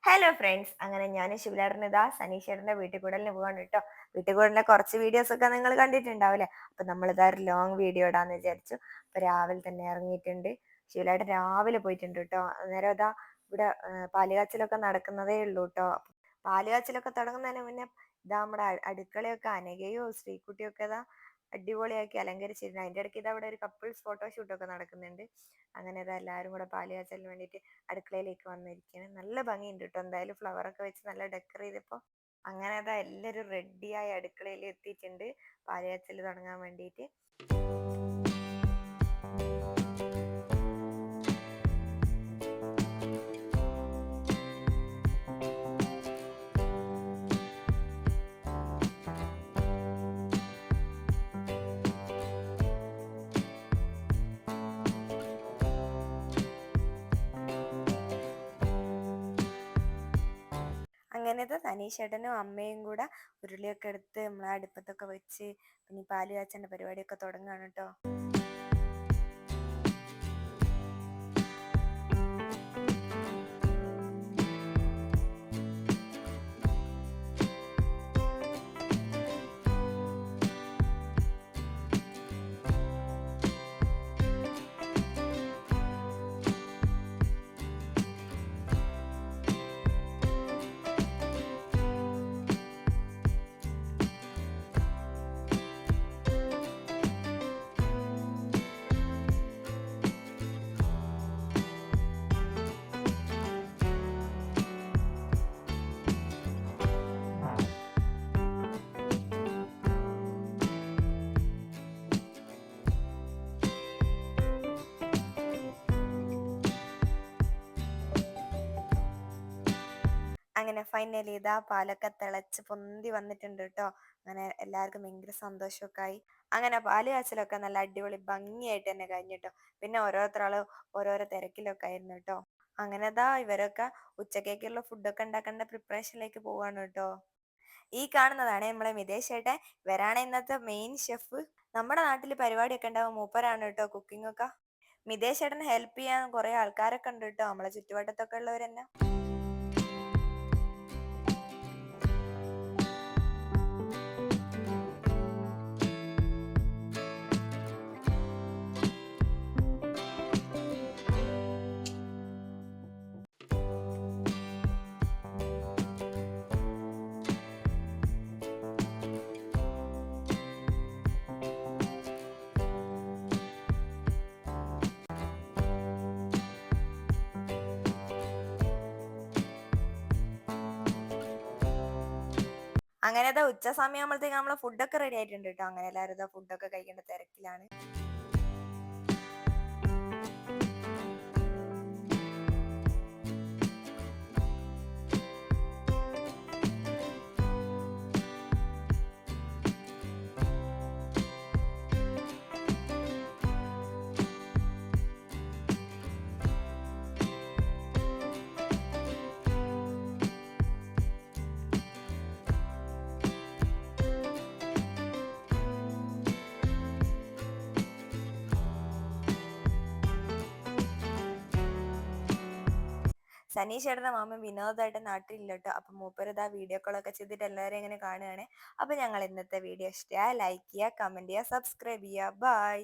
Hello friends, അങ്ങനെ ഞാൻ ശിവലാടന് ഇതാ സനീഷേട്ടന്റെ വീട്ടിൽ കൂടലിന് പോവാണ് കേട്ടോ. വീട്ടിൽ കൂടലിന്റെ കുറച്ച് വീഡിയോസ് ഒക്കെ നിങ്ങൾ കണ്ടിട്ടുണ്ടാവില്ലേ. അപ്പൊ നമ്മളിതാ ഒരു ലോങ് വീഡിയോ ഇടാന്ന് വിചാരിച്ചു. അപ്പൊ രാവിലെ തന്നെ ഇറങ്ങിയിട്ടുണ്ട്. ശിവലാടൻ രാവിലെ പോയിട്ടുണ്ട് കേട്ടോ. അന്നേരം ഇതാ ഇവിടെ പാലുകാച്ചലൊക്കെ നടക്കുന്നതേ ഉള്ളൂ കേട്ടോ. പാലുകാച്ചലൊക്കെ തുടങ്ങുന്നതിന് മുന്നേ ഇതാ നമ്മുടെ അടുക്കളയൊക്കെ അനഘയോ ശ്രീകുട്ടിയോ ഒക്കെ ഇതാ അടിപൊളിയാക്കി അലങ്കരിച്ചിരുന്നു. അതിന്റെ ഇടയ്ക്ക് ഇതാ ഇവിടെ ഒരു കപ്പിൾസ് ഫോട്ടോഷൂട്ടൊക്കെ നടക്കുന്നുണ്ട്. അങ്ങനെ ഇതാ എല്ലാവരും കൂടെ പാലുകാച്ചലിന് വേണ്ടിയിട്ട് അടുക്കളയിലേക്ക് വന്നിരിക്കുകയാണ്. നല്ല ഭംഗിയുണ്ട് കേട്ടോ. എന്തായാലും ഫ്ലവർ ഒക്കെ വെച്ച് നല്ല ഡെക്കർ ചെയ്തപ്പോൾ അങ്ങനെ അതാ എല്ലാവരും റെഡിയായി അടുക്കളയിൽ എത്തിയിട്ടുണ്ട് പാലുകാച്ചൽ തുടങ്ങാൻ വേണ്ടിയിട്ട്. അങ്ങനത്തെ സനീഷേട്ടനും അമ്മയും കൂടെ ഉരുളിയൊക്കെ എടുത്ത് നമ്മളെ അടുപ്പത്തൊക്കെ വെച്ച് പിന്നെ പാല് കാച്ചേണ്ട പരിപാടിയൊക്കെ തുടങ്ങുകയാണ് കേട്ടോ. അങ്ങനെ ഫൈനലി ഇതാ പാലൊക്കെ തിളച്ച് പൊന്തി വന്നിട്ടുണ്ട് കേട്ടോ. അങ്ങനെ എല്ലാവർക്കും ഭയങ്കര സന്തോഷമൊക്കെ ആയി. അങ്ങനെ പാല് കാച്ചലൊക്കെ നല്ല അടിപൊളി ഭംഗിയായിട്ട് തന്നെ കഴിഞ്ഞിട്ടോ. പിന്നെ ഓരോരുത്തരാള് ഓരോരോ തിരക്കിലൊക്കെ ആയിരുന്നു കേട്ടോ. അങ്ങനെ ദാ ഇവരൊക്കെ ഉച്ചക്കേക്കുള്ള ഫുഡൊക്കെ ഉണ്ടാക്കേണ്ട പ്രിപ്പറേഷനിലേക്ക് പോവാണ് കേട്ടോ. ഈ കാണുന്നതാണ് നമ്മളെ മിതേഷ് ചേട്ടൻ. ഇവരാണ് ഇന്നത്തെ മെയിൻ ഷെഫ്. നമ്മുടെ നാട്ടിൽ പരിപാടിയൊക്കെ ഉണ്ടാവും മൂപ്പരാണ് കേട്ടോ കുക്കിംഗ് ഒക്കെ. മിതേഷ് ചേട്ടന് ഹെൽപ്പ് ചെയ്യാൻ കുറെ ആൾക്കാരൊക്കെ ഉണ്ട് കേട്ടോ, നമ്മളെ ചുറ്റുവട്ടത്തൊക്കെ ഉള്ളവരെന്നെ. അങ്ങനെതാ ഉച്ച സമയം ആകുമ്പോഴത്തേക്ക് നമ്മളെ ഫുഡൊക്കെ റെഡി ആയിട്ടുണ്ട് കേട്ടോ. അങ്ങനെ എല്ലാവരും ഇതാ ഫുഡൊക്കെ കഴിക്കേണ്ട തിരക്കിലാണ്. സനീഷ് ചേട്ടന്റെ മാമൻ വിനോദായിട്ട് നാട്ടിലില്ല കേട്ടോ. അപ്പൊ മൂപ്പര് ഇതാ വീഡിയോ കോളൊക്കെ ചെയ്തിട്ട് എല്ലാവരും ഇങ്ങനെ കാണുകയാണ്. അപ്പൊ ഞങ്ങൾ ഇന്നത്തെ വീഡിയോ ഇഷ്ടമായ ലൈക്ക് ചെയ്യുക, കമന്റ് ചെയ്യുക, സബ്സ്ക്രൈബ് ചെയ്യുക. ബൈ.